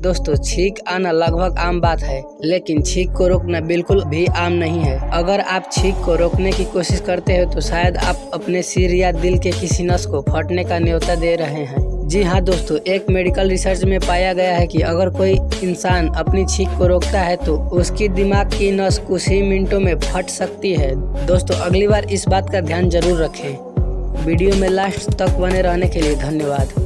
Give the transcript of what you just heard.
दोस्तों, छींक आना लगभग आम बात है, लेकिन छींक को रोकना बिल्कुल भी आम नहीं है। अगर आप छींक को रोकने की कोशिश करते हो तो शायद आप अपने सिर या दिल के किसी नस को फटने का न्योता दे रहे हैं। जी हाँ दोस्तों, एक मेडिकल रिसर्च में पाया गया है कि अगर कोई इंसान अपनी छींक को रोकता है तो उसकी दिमाग की नस कुछ ही मिनटों में फट सकती है। दोस्तों, अगली बार इस बात का ध्यान जरूर रखें। वीडियो में लास्ट तक बने रहने के लिए धन्यवाद।